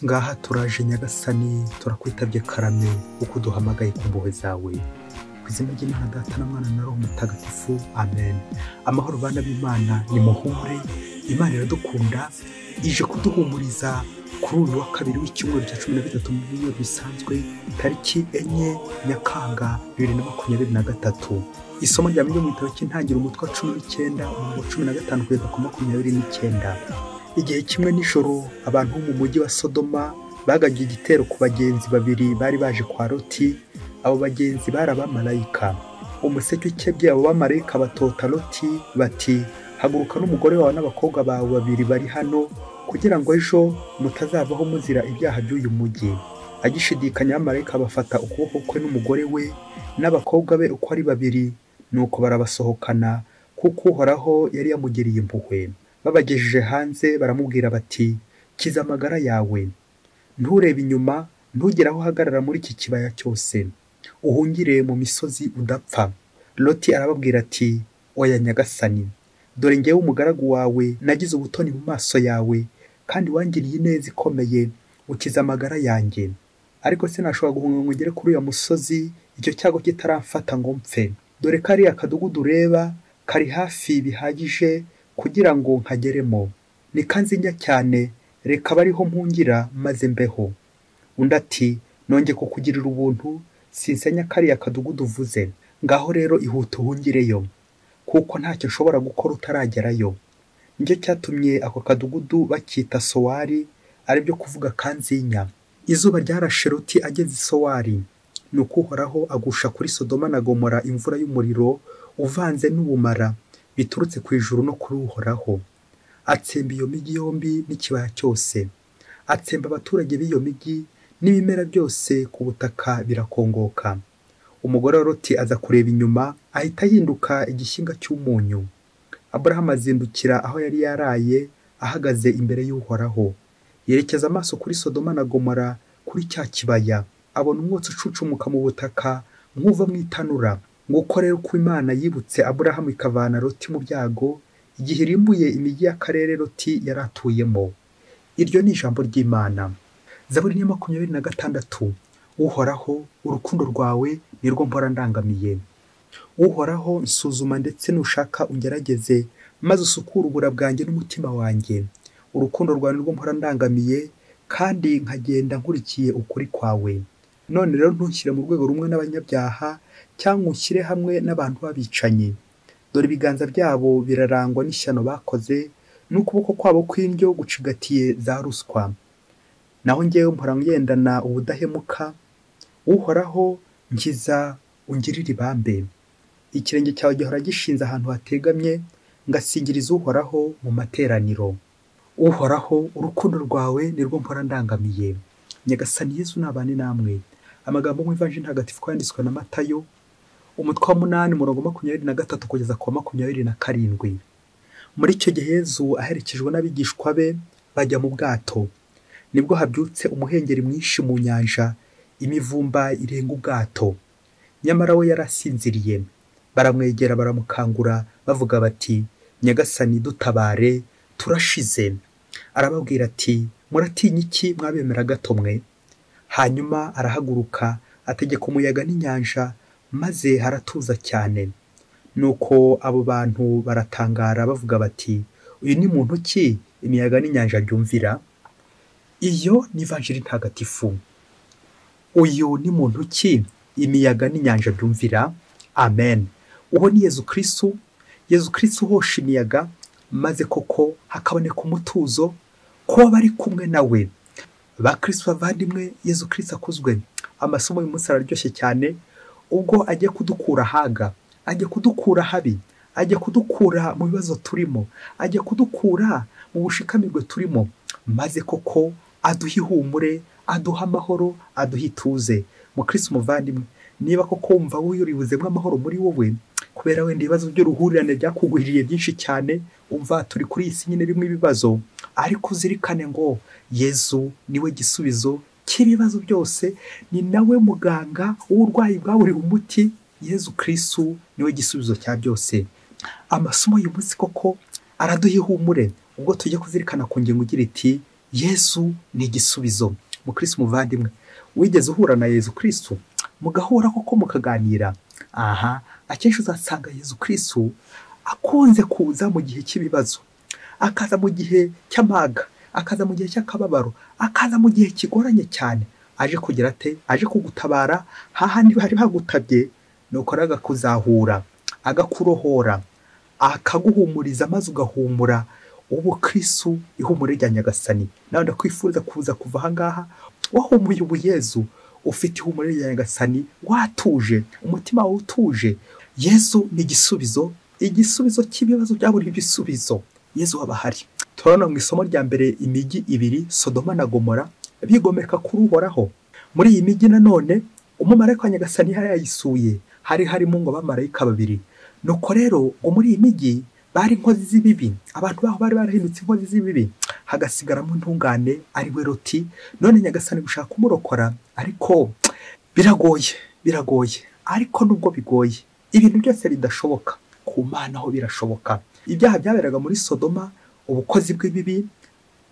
ngaha turaje Nyagasani, turakwitabye karame uko duhamagaye ku mpuhwe zawe. Ku izina ry'Imana Data na Mwana na Roho Mutagatifu, amen. Amahoro bana b'Imana, nimuhumure, Imana iradukunda, ije kuduhumuriza kuri uyu wa kabiri w'icyumweru cya 13 mu bihe bisanzwe, tariki 4 Nyakanga 2023. Isomo rya mu gitabo cy'intangiriro umutwe wa 19 umurongo wa 15 kugeza ku 29. Igihe kimwe nijoro abantu mu mujyi wa Sodoma bagagiye igitero ku bagenzi babiri bari baje kwa Loti. Abo bagenzi bari abamarayika. Umuseke ukebye abo bamarayika batota Loti bati, haguruka n'umugore wawe n'abakobwa bawe babiri bari hano kugira ngo ejo mutazavaho muzira ibyaha by'uyu mujyi. Agishidikanya abamarayika bafata ukuboko kwe n'umugore we n'abakobwa be uko ari babiri, nuko barabasohokana kuko Uhoraho yari yamugiriye impuhwe. Babagejeje hanze baramubwira bati, kiza amagara yawe, nturebe inyuma, ntugire aho uhagarara muri iki kibaya cyose, uhungire mu misozi udapfa. Loti arababwira ati, oya Nyagasani, dore njyewe umugaragu wawe nagize ubutoni mu maso yawe, kandi wangiriye ineza ikomeye, ukiza amagara yanjye. Ariko sinashobora guhunga ngo ngere kuri uyu musozi icyo cyago kitaramfata ngo mpfe. Dore kariya kadugudu ureba kari hafi bihagije kugira ngo nkageremo. Ni kanzinya cyane, reka bariho mpungira maze mbeho. Undi ati, nonge kukugirira ubuntu, sinsenya kariya kadugudu uvuze. Ngaho rero ihute uhungireyo, kuko ntacyo nshobora gukora utaragerayo. Nicyo cyatumye ako kadugudu bakita Sowari, aribyo kuvuga kanzinya. Izuba ryarashe Loti ageze Sowari, nuko Uhoraho agusha kuri Sodoma na Gomora imvura y'umuriro uvanze n'ubumara biturutse ku ijuru no kuri Uhoraho. Atsemba iyo migi yombi n'ikibaya cyose, atsemba abaturage b'iyo migi n'ibimera byose ku butaka birakongoka. Umugore wa Loti aza kureba inyuma, ahita yinduka igishyinga cy'umunyu. Aburahamu azindukira aho yari yaraye ahagaze imbere y'Uhoraho, yerekeza amaso kuri Sodoma na Gomora kuri cya kibaya, abona umwotsi ucucumuka mu butaka nk'uva mu itanura. Nguko rero uko Imana yibutse Aburahamu ikavana Loti mu byago, igihe irimbuye imijyi y'akarere Loti yari atuyemo. Iryo ni ijambo ry'Imana. Zaburi ya 26. Uhoraho, urukundo rwawe nirwo mpora ndangamiye. Uhoraho, nsuzuma ndetse nushaka ungerageze, maze usukure ubura bwanjye n'umutima wanjye. Urukundo rwawe nirwo mpora ndangamiye, kandi nkagenda nkurikiye ukuri kwawe. None rero ntushyire mu rwego rumwe n'abanyabyaha, cyangwa ushyire hamwe n'abantu babicanyi. Dore ibiganza byabo birarangwa n'ishyano bakoze, n'ukuboko kwabo kw'indyo gucigatiye za ruswa. Naho njyewe mpora ngendana ubudahemuka. Uhoraho, nkiza ungirire ibambe. Ikirenge cyawe gihora gishinze ahantu hategamye, ngasingiriza Uhoraho mu materaniro. Uhoraho, urukundo rwawe nirwo mpora ndangamiye. Nyagasani Yezu nabane namwe. Amagambo mu Ivanjili ntagatifu yanditswe na Matayo, umutwe wa 8 umurongo 23 kugeza ku 27. Muri icyo gihe Yezu aherekejwe n'abigishwa be bajya mu bwato. Nibwo habyutse umuhengeri mwinshi mu nyanja, imivumba irenga ubwato. Nyamara we yarasinziriye. Baramwegera baramukangura bavuga bati, Nyagasani dutabare, turashize. Arababwira ati, muratinya iki mwabemera gato mwe? Hanyuma arahaguruka ategeka umuyaga n'inyanja, maze haratuza cyane. Nuko abo bantu baratangara bavuga bati, uyu ni muntu ki imiyaga n'inyanja byumvira? Iyo ni Ivanjili ntagatifu. Uyu ni muntu ki imiyaga n'inyanja byumvira? Amen. Uwo ni Yezu Kristo. Yezu Kristo uhosha imiyaga, maze koko hakaboneka umutuzo kuba bari kumwe nawe. Ba Kristo bavandimwe, Yezu Kristo akuzwe. Amasomo y'umunsi araryoshye cyane, ubwo ajya kudukura haga, ajya kudukura habi, ajya kudukura mu bibazo turimo, ajya kudukura mu bushikamirwe turimo, maze koko aduha ihumure, aduha amahoro, aduha ituze. Mu Kristo muvandimwe, niba koko wumva wiyuribuzemo amahoro muri wowe, kubera wenda ibibazo by'uruhurirane byakugwiririye byinshi cyane, umva turi kuri iyi si nyine birimo ibibazo, ariko uzirikane ngo Yezu niwe gisubizo cy'ibibazo byose, ni nawe muganga w'uburwayi bwaburiwe umuti. Yezu Kristo niwe gisubizo cya byose. Amasomo y'umunsi koko araduha ihumure, ubwo tujye kuzirikana ku ngingo igira iti, Yezu ni igisubizo. Mukristo muvandimwe, wigeze uhura na Yezu Kristo mugahura koko mukaganira? Akenshi uzasanga Yezu Kristo akunze kuza mu gihe cy'ibibazo, akaza mu gihe cy'amaga, akaza mu gihe cy'akababaro, akaza mu gihe kigoranye cyane. Aje kugira ate? Aje kugutabara hahandi bari bagutabye, nuko agakuzahura, agakurohora, akaguhumuriza maze ugahumura. Ubu Kristo ihumure rya Nyagasani. Nawe ndakwifuriza kuza kuva aha ngaha wahumuye ubu Yezu, ufite ihumure rya Nyagasani, watuje, umutima wawe utuje. Yezu ni igisubizo, igisubizo cy'ibibazo bya buri bisubizo. Yezu waba ahari. Turabona mu isomo rya mbere imijyi ibiri, Sodoma na Gomora, bigomeka kuri Uhoraho. Muri iyi mijyi nanone umumarayika wa Nyagasani yari yayisuye, hari harimo ngo abamarayika babiri. Nuko rero ngo muri iyi mijyi bari inkozi z'ibibi, abantu baho bari barahindutse inkozi z'ibibi, hagasigaramo intungane ari we Loti. None Nyagasani gushaka kumurokora, ariko biragoye. Ariko nubwo bigoye, ibintu byose bidashoboka, ku Mana ho birashoboka. Ibyaha byaberaga muri Sodoma, ubukozi bw'ibibi,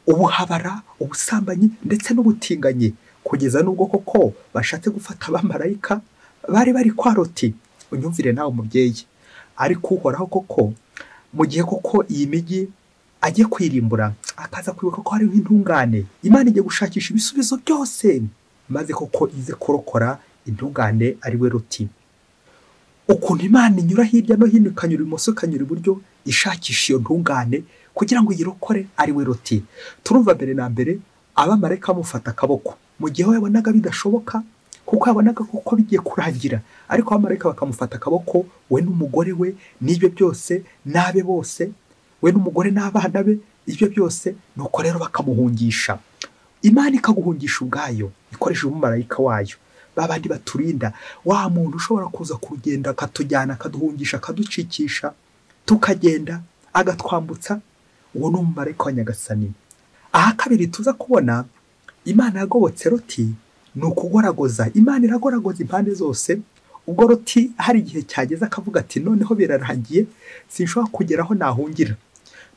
ubuhabara, ubusambanyi ndetse n'ubutinganyi, kugeza n'ubwo koko bashatse gufata abamarayika bari kwa Loti. Unyumvire nawe mubyeyi, ariko Uhoraho koko mu gihe koko iyi mijyi agiye kwirimbura, akaza kwibuka ko hariho intungane, Imana igiye gushakisha ibisubizo byose, maze koko ize kurokora intungane ari we Loti. Ukuntu Imana inyura hirya no hino, ikanyura ibumoso ikanyura iburyo, ishakisha iyo ntungane kugira ngo yirokore ari we Loti. Turumva mbere na mbere abamarayika bamufata akaboko mu gihe yabonaga bidashoboka, kuko yabonaga kuko bigiye kurangira, ariko abamarayika bakamufata akaboko, we n'umugore we n'ibyo byose, n'abe bose, we n'umugore n'abana be, ibyo byose. Nuko rero bakamuhungisha. Imana ikaguhungisha ubwayo ikoresheje umumarayika wayo, babandi baturinda, wa muntu ushobora kuza kugenda akatujyana, akaduhungisha, akaducikisha, tukagenda, agatwambutsa. Uwo ni umumarayika wa Nyagasani. Aha kabiri tuza kubona Imana yagobotse Loti, ni ukugoragoza. Imana iragoragoza impande zose. Ubwo Loti hari igihe cyageze akavuga ati noneho birarangiye, sinshobora kugeraho nahungira.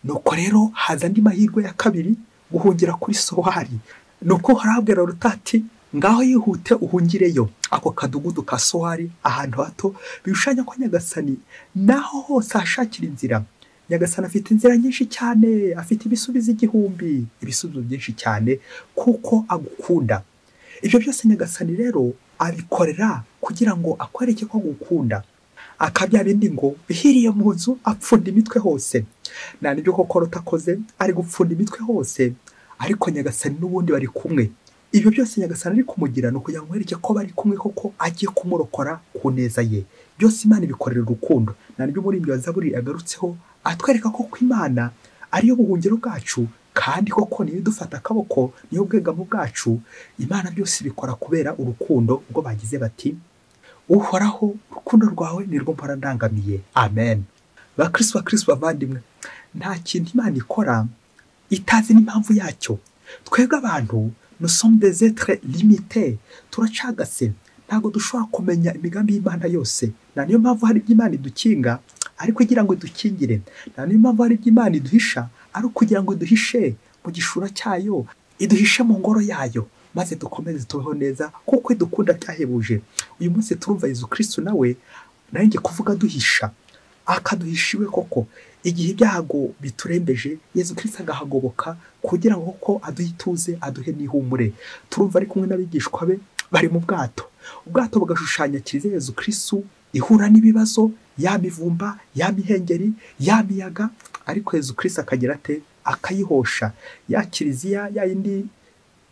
Nuko rero haza andi mahirwe ya kabiri, guhungira kuri Sohari. Nuko harabwira Loti ati ngaho yihute uhungireyo. Ako kadugudu ka Sohari, ahantu hato bishushanya ko Nyagasani naho hose hashakira inzira. Nyagasani afite inzira nyinshi cyane, afite ibisubizo igihumbi, ibisubizo byinshi cyane, kuko agukunda. Ibyo byose Nyagasani rero abikorera kugira ngo akwereke ko agukunda. Akabya bindi ngo bihiriye mu nzu apfunda imitwe hose. Nta nibyo koko Loti akoze, ari gupfunda imitwe hose, ariko Nyagasani n'ubundi bari kumwe. Ibyo byose Nyagasani ari kumugira no kugira ngo mwereke ko bari kumwe, koko agiye kumurokora ku neza ye. Byose Imana ibikorera urukundo. Nta nibyo muri ibyo Zaburi agarutseho, atwereka ko Imana ariyo buhungiro bwacu, kandi koko niyo dufata akaboko, niyo bwegamo bwacu. Imana byose bikora kubera urukundo. Ubwo bagize bati Uhoraho, urukundo rwawe nirwo mpora ndangamiye. Amen. Bakristo bavandimwe, nta kintu Imana ikora itazi n'impamvu yacyo. Twebwe abantu nous sommes des êtres limités, turacagase, ntago dushobora kumenya imigambi y'Imana yose. Na niyo mpamvu hari iby'Imana idukinga ariko kugira ngo dukingire, na niyo mpamvu hari iby'Imana iduhisha ari kugira ngo duhishe mu gishura cyayo, iduhishe mu ngoro yayo, maze dukomeze tubeho neza kuko idukunda cyahebuje. Uyu munsi turumva Yezu Kristo nawe nanjye kuvuga duhisha, akaduhishiwe koko. Igihe ibyago biturembeje, Yezu Kristo agahagoboka kugira ngo koko aduhe ituze, aduhe n'ihumure. Turumva ari kumwe n'abigishwa be bari mu bwato. Ubwato bugashushanya kiliziya Yezu Kristo ihura n'ibibazo, ya mivumba, ya mihengeri, ya miyaga, ariko Yezu Kristo akagira ate? Akayihosha. Ya kiliziya ya yindi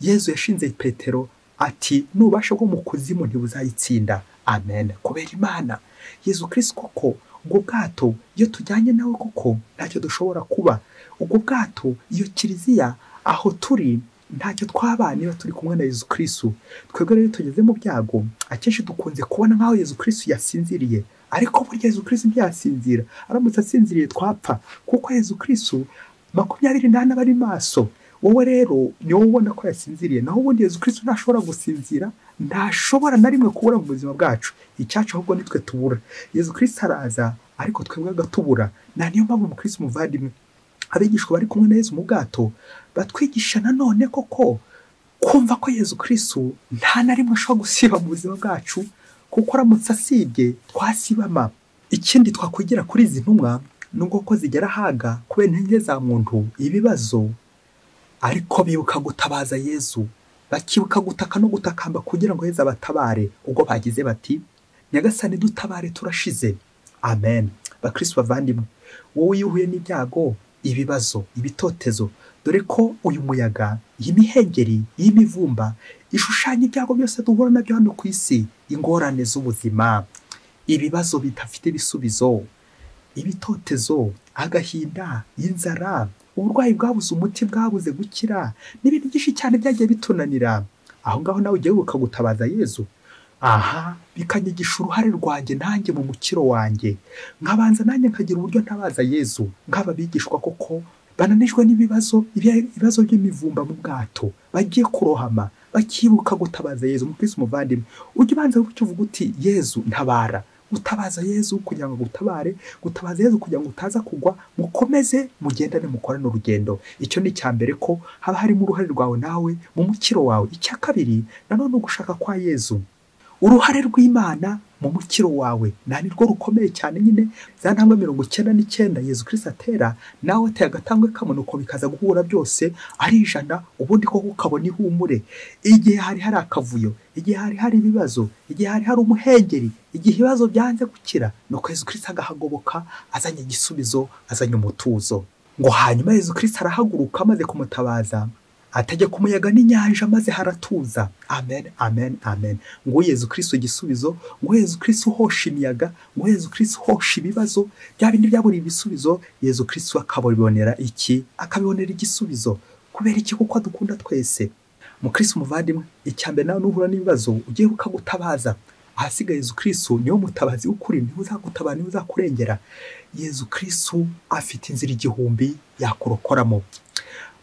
Yezu yashinze Petero ati nubasha bwo mu kuzimu ntibuzayitsinda. Amen. Kubera Imana Yezu Kristo koko, ubwo bwato iyo tujyanye nawe koko ntacyo dushobora kuba. Ubwo bwato iyo kiliziya aho turi ntacyo twaba niba turi kumwe na Yezu Kristo. Twebwe rero tugeze mu byago, akenshi dukunze kubona nkaho Yezu Kristo yasinziriye, ariko burya Yezu Kristo ntiyasinzira. Aramutse asinziriye twapfa, kuko Yezu Kristo 24 bari maso. Wowe rero ni wowe ubona ko yasinziriye, naho ubundi Yezu Kristo ntashobora gusinzira, ntashobora na rimwe kubura mu buzima bwacu. Icyacu ahubwo nitwe tubura. Yezu Kristo araza ariko twebwe agatubura. Na niyo mpamvu mu Kristo muvandimwe abigishwa bari kumwe na Yezu mu bwato batwigisha nanone koko kumva ko Yezu Kristo nta na rimwe ashobora gusiba mu buzima bwacu, kuko aramutse asibye twasibama. Ikindi twakwigira kuri izi ntumwa nubwo ko zigera haga kubera intege za muntu ibibazo, ariko bibuka gutabaza Yezu, bakibuka gutaka no gutakamba kugira ngo Yezu abatabare ubwo bagize bati Nyagasani dutabare turashize. Amen. Bakristo bavandimwe, wowe yuhuye n'ibyago, ibibazo, ibitotezo, dore ko uyu muyaga, iyi mihengeri, iyi mivumba ishushanya ibyago byose duhura nabyo hano ku isi, ingorane z'ubuzima, ibibazo bidafite ibisubizo, ibitotezo, agahinda, inzara, uburwayi bwabuze umuti, bwabuze gukira, n'ibintu byinshi cyane byagiye bitunanira. Aho ngaho nawe ugiye ukagutabaza Yezu, aha bikanyigisha uruhare rwanjye nanjye mu mukiro wanjye, nkabanza nanjye nkagira uburyo ntabaza Yezu, nk'aba bigishwa koko bananijwe n'ibibazo, ibibazo by'imivumba mu bwato, bagiye kurohama, bakibuka gutabaza Yezu. Mukristo muvandimwe, ujye ubanza uvuga uti Yezu ntabara, utabaza Yezu kugira ngo gutabare, gutabaza Yezu kugira ngo utaza kugwa, mukomeze mugendane mukorane urugendo. Icyo ni cyambere ko haba harimo uruhare rwawe nawe mu mukiro wawe. Icya kabiri nanone ugushaka kwa Yezu, uruhare rw'Imana mu mukiro wawe nani rwo rukomeye cyane. Nyine za ntambwe 99 Yezu Kristo atera, nawe ateye agatambwe kamwe nuko bikaza guhura byose ari 100, ubundi ko ukabona ihumure. Igihe hari akavuyo, igihe hari ibibazo, igihe hari umuhengeri, igihe ibibazo byanze gukira, nuko Yezu Kristo agahagoboka azanye igisubizo, azanye umutuzo. Ngo hanyuma Yezu Kristo arahaguruka amaze kumutabaza, ategeka umuyaga n'inyanja maze haratuza. Amen, amen, amen. Ngo Yezu Kristo igisubizo, ngo Yezu Kristo uhosha imiyaga, ngo Yezu Kristo uhosha ibibazo, bya bindi byaburi ibisubizo, Yezu Kristo akabibonera iki? Akabibonera igisubizo. Kubera iki? Kuko dukunda twese. Mukristo muvandimwe, icyambere nawe nuhura n'ibibazo ugiye ukagutabaza, ahasigaye Yezu Kristo niwe mutabazi w'ukuri, niwe uzagutabara, niwe uzakurengera. Yezu Kristo afite inzira igihumbi yakurokoramo.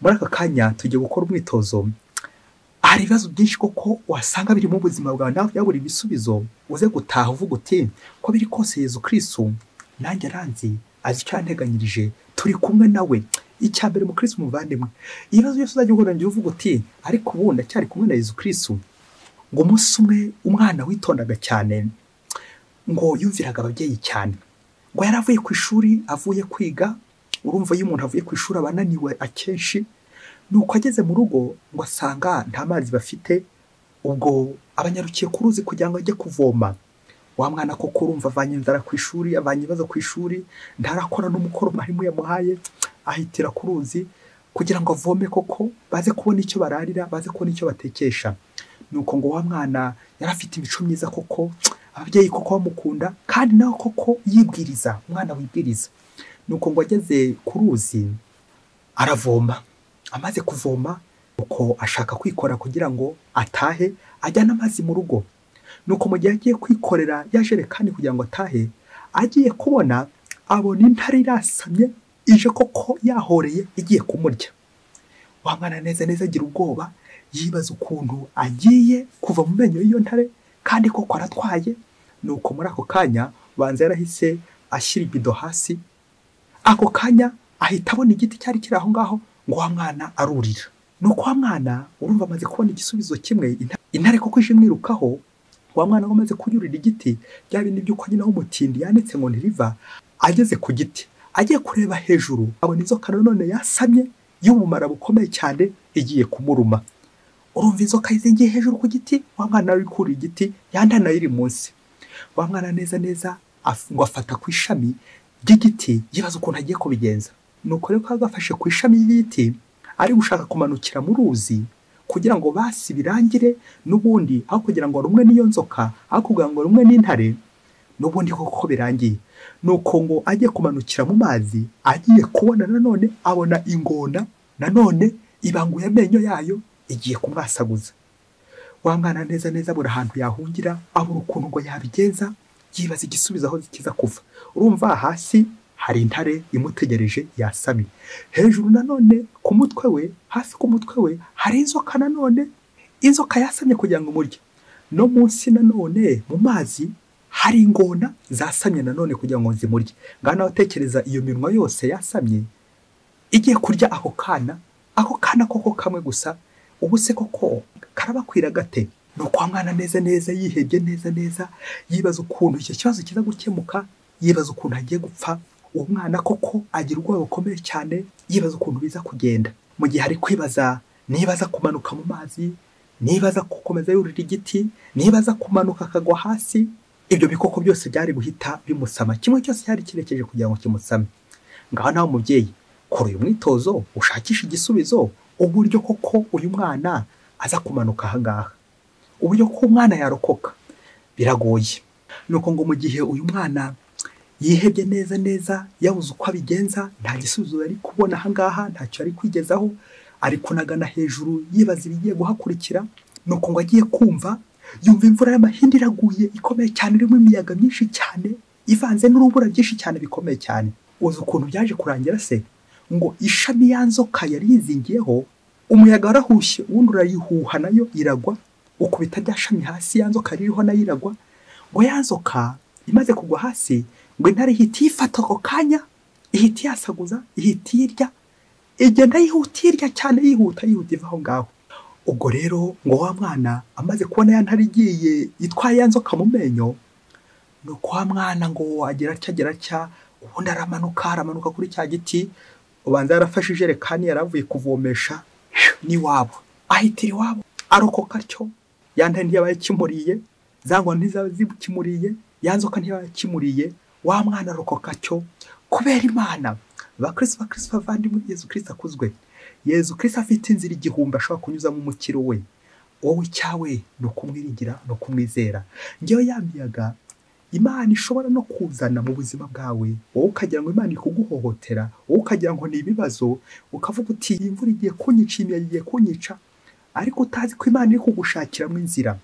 Muri aka kanya tugiye gukora umwitozo. Hari ibibazo byinshi koko wasanga biri mu buzima bwawe nawe byabura ibisubizo, uze gutaha uvuga uti ko biri kose Yezu Kristo nanjye aranzi, azi icyo yanteganyirije, turi kumwe nawe. Icyambere mukristo muvandimwe, ibibazo byose uzajya uhura ngiye uvuga uti ariko ubu ndacyari kumwe na Yezu Kristo. Ngo umunsi umwe umwana witondaga cyane, ngo yumviraga ababyeyi cyane, ngo yaravuye ku ishuri, avuye kwiga. Urumva iyo umuntu avuye ku ishuri abananiwe akenshi, nuko ageze mu rugo ngo asanga nta mazi bafite, ubwo abanyarukiye ku ruzi kugira ngo ajye kuvoma. Wa mwana koko urumva avanye inzara ku ishuri, avanye ibibazo ku ishuri, ntarakora n'umukoro mwarimu yamuhaye, ahitira ku ruzi kugira ngo avome koko baze kubona icyo bararira, baze kubona icyo batekesha. Nuko ngo wa mwana yarafite imico myiza koko, ababyeyi koko bamukunda, kandi nawe koko yibwiriza, umwana wibwiriza. Nuko ngo ageze ku ruzi aravoma, amaze kuvoma uko ashaka kwikora kugira ngo atahe ajyana amazi mu rugo. Nuko mu gihe agiye kwikorera ya jerekani kugira ngo atahe, agiye kubona abona intare irasamye ije koko yahoreye igiye kumurya. Wa mwana neza neza agira ubwoba, yibaza ukuntu agiye kuva mu menyo y'iyo ntare kandi koko aratwaye. Nuko muri ako kanya banza yarahise ashyira ibido hasi, ako kanya ahita abona igiti cyari kiri aho ngaho, ngo wa mwana arurira. Nuko wa mwana urumva amaze kubona igisubizo kimwe, intare koko ije imwirukaho. Wa mwana amaze kunyurira igiti, bya bindi by'uko nyina w'umutindi yanetse ngo ntiriva, ageze ku giti agiye kureba hejuru, abona inzoka nanone yasamye y'ubumara bukomeye cyane igiye kumuruma. Urumva inzoka izingiye hejuru ku giti, wa mwana ari kuri igiti, yandi nayo iri munsi. Wa mwana neza neza ngo afata ku ishami ry'igiti, yibaza ukuntu agiye kubigenza. Nuko rero agafashe ku ishami y'igiti, ari gushaka kumanukira mu ruzi kugira ngo basi birangire, n'ubundi aho kugira ngo rumwe n'iyo nzoka, aho kugira ngo rumwe n'intare, n'ubundi koko birangiye. Nuko ngo agiye kumanukira mu mazi, agiye kubona nanone abona ingona nanone ibanguye amenyo yayo igiye kumwasaguza. Wa mwana neza neza abura ahantu yahungira, abura ukuntu ngo yabigenza, yibaza igisubizo aho kiza kuva. Urumva hasi hari intare imutegereje yasamye, hejuru nanone ku mutwe we, hafi ku mutwe we hari inzoka nanone, inzoka yasamye kugira ngo murye. No munsi nanone mu mazi hari ingona zasamye nanone kugira ngo zimurye. Ngana utekereza iyo minwa yose yasamye, igiye kurya ako kana koko kamwe gusa, ubu se koko karabakwira gate? Nuko mwana neza neza yihebye neza yibaza ukuntu icyo kibazo kiza gukemuka, yibaza ukuntu agiye gupfa. Uwo mwana koko agira ubwoba bukomeye cyane, yibaza ukuntu biza kugenda. Mu gihe ari kwibaza niba aza kumanuka mu mazi, niba aza gukomeza yurira igiti, niba aza kumanuka akagwa hasi, ibyo bikoko byose byari guhita bimusama. Kimwe cyose cyari kirekeje kugira ngo kimusame. Ngaho nawe mubyeyi, kora uyu mwitozo ushakisha igisubizo, uburyo koko uyu mwana aza kumanuka ahangaha, uburyo ko umwana yarokoka. Biragoye. Nuko ngo mu gihe uyu mwana yihebye neza yabuze uko abigenza, nta gisubizo yari kubona ahangaha, ntacyo ari kwigezaho, ari kunagana hejuru yibaza ibigiye guhakurikira. Nuko ngo agiye kumva, yumva imvura y'amahindi iraguye ikomeye cyane, irimo imiyaga myinshi cyane ivanze n'urubura byinshi cyane bikomeye cyane. Uzi ukuntu byaje kurangira se? Ngo ishami yanzoka yari yizingiyeho, umuyaga warahushye ubundi urayihuha nayo iragwa, ukubita rya shami hasi, yanzoka ririho nayo iragwa. Ngo yanzoka imaze kugwa hasi, ngo intare ihita yifata ako kanya, ihita yasaguza, ihita irya, igenda yihutirya cyane, yihuta iva aho ngaho. Ubwo rero ngo wa mwana amaze kubona ya ntare igiye yitwaye yanzoka mu menyo, nuko wa mwana ngo agira atya ubundi aramanuka kuri cya giti. Ubanza yarafashe ijerekani yaravuye kuvomesha n'iwabo, ahitira iwabo arokoka atyo. Ya ntare ntiyabaye kimuriye, za ngona ntizaba zibukimuriye, yanzoka ntiyabaye kimuriye, wa mwana arokoka atyo kubera Imana. Bakristo bavandimwe, Yezu Kristo akuzwe. Yezu Kristo afite inzira igihumbi ashobora kunyuzamo umukiro we. Wowe icyawe ni ukumwiringira no kumwizera. Ngewe ya miyaga Imana ishobora no kuzana mu buzima bwawe, wowe ukagira ngo Imana ikuguhohotera, wowe ukagira ngo ni ibibazo, ukavuga uti imvura igiye kunyica, imiyaga igiye kunyica, ariko utazi ko Imana iri kugushakiramo inzira,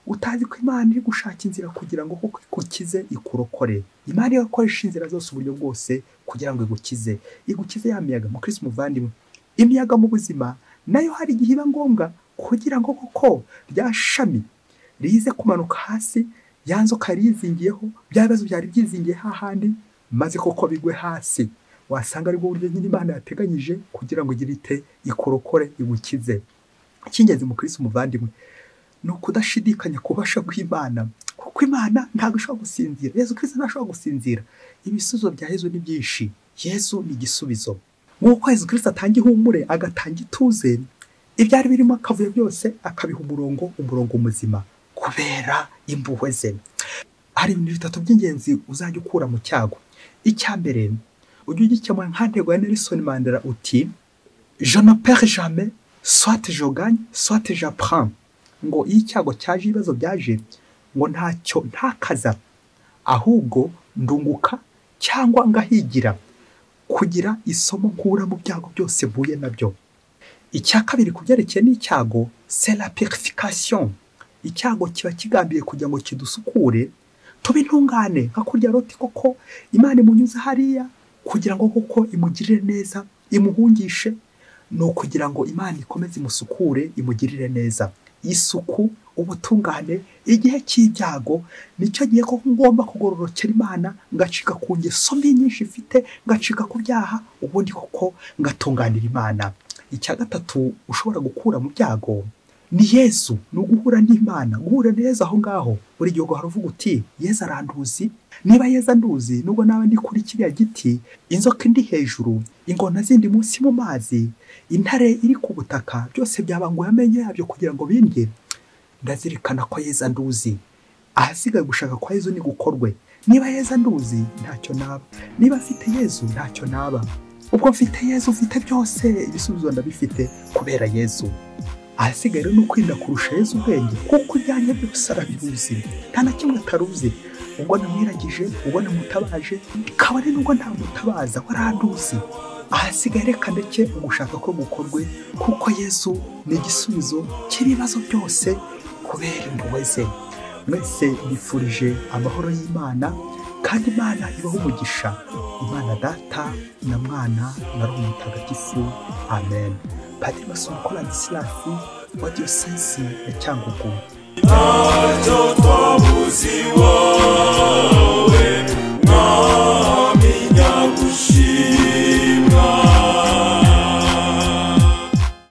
utazi ko Imana iri gushaka inzira kugira ngo koko ikukize, ikurokore. Imana irakoresha inzira zose, uburyo bwose kugira ngo igukize ya miyaga. Mu Kristo muvandimwe, imiyaga mu buzima nayo hari igihe iba ngombwa kugira ngo koko rya shami rize kumanuka hasi, yanzoka rizingiyeho, bya bibazo byari byizingiye hahandi, maze koko bigwe hasi. Wasanga ari bwo buryo nyine Imana yateganyije kugira ngo igire ite, ikurokore, igukize. Icy'ingenzi mu Kristo muvandimwe ni ukudashidikanya kubasha bw'Imana, kuko Imana ntabwo ishobora gusinzira. Yezu Kristo ntashobora gusinzira. Ibisubizo bya Yezu ni byinshi. Yezu ni igisubizo. Nk'uko Yezu Kristo atanga ihumure, agatanga ituze, ibyari birimo akavuyo byose akabiha umurongo muzima kubera impuhwe ze. Hari ibintu bitatu by'ingenzi uzajya ukura mu cyago. Icya mbere, ujye ugikemura nka ntego ya Nelson Mandela uti je ne perds jamais, soit je gagne, soit j'apprends. Ngo iyo icyago cyaje, ibibazo byaje, ngo ntacyo ntakaza, ahubwo ndunguka cyangwa ngahigira, kugira isomo nkura mu byago byose mbuye nabyo. Icya kabiri ku byerekeye n'icyago, c'est la purification. Icyago kiba kigambiye kugira ngo kidusukure, tube intungane nka kurya Loti. Koko Imana imunyuza hariya kugira ngo koko imugirire neza, imuhungishe, no kugira ngo Imana ikomeze imusukure, imugirire neza. Isuku, ubutungane, igihe cy'ibyago nicyo gihe ko ngomba kugororokera Imana, ngacika ku ngeso mbi nyinshi ifite, ngacika ku byaha, ubundi koko ngatunganira Imana. Icya gatatu ushobora gukura mu byago ni Yezu, ni uguhura n'Imana, guhura neza aho ngaho. Buri gihe haravuga uti Yezu aranduzi. Niba Yezu anduzi, nubwo nawe ndi kuri kiriya giti, inzoka indi hejuru, ingona zindi munsi mu mazi, intare iri ku butaka, byose byabanguye amenyo yabyo kugira ngo bindye, ndazirikana ko Yezu anduzi. Ahasigaye gushaka kwa Yezu ni gukorwe. Niba Yezu anduzi, ntacyo naba. Niba afite Yezu, ntacyo naba. Ubwo mfite Yezu, mfite byose, ibisubizo ndabifite kubera Yezu. Ahasigaye no kwirinda kurusha Yezu ubwenge, kuko ibyanjye byose arabiruzi, nta na kimwe ataruzi. Ubwo namwiragije, ubwo namutabaje, kabone nubwo ntamutabaza, waranduzi. Ahasigaye reka ndeke ugushaka ko gukorwe, kuko Yezu ni igisubizo cy'ibibazo byose kubera impuhwe ze. Mwese nifurije amahoro y'Imana, kandi Imana ibaho umugisha. Imana Data na Mwana na Roho Mutagatifu. Amen. Padiri Masomo Kolandisirasi wa Diyosezi ya Cyangugu.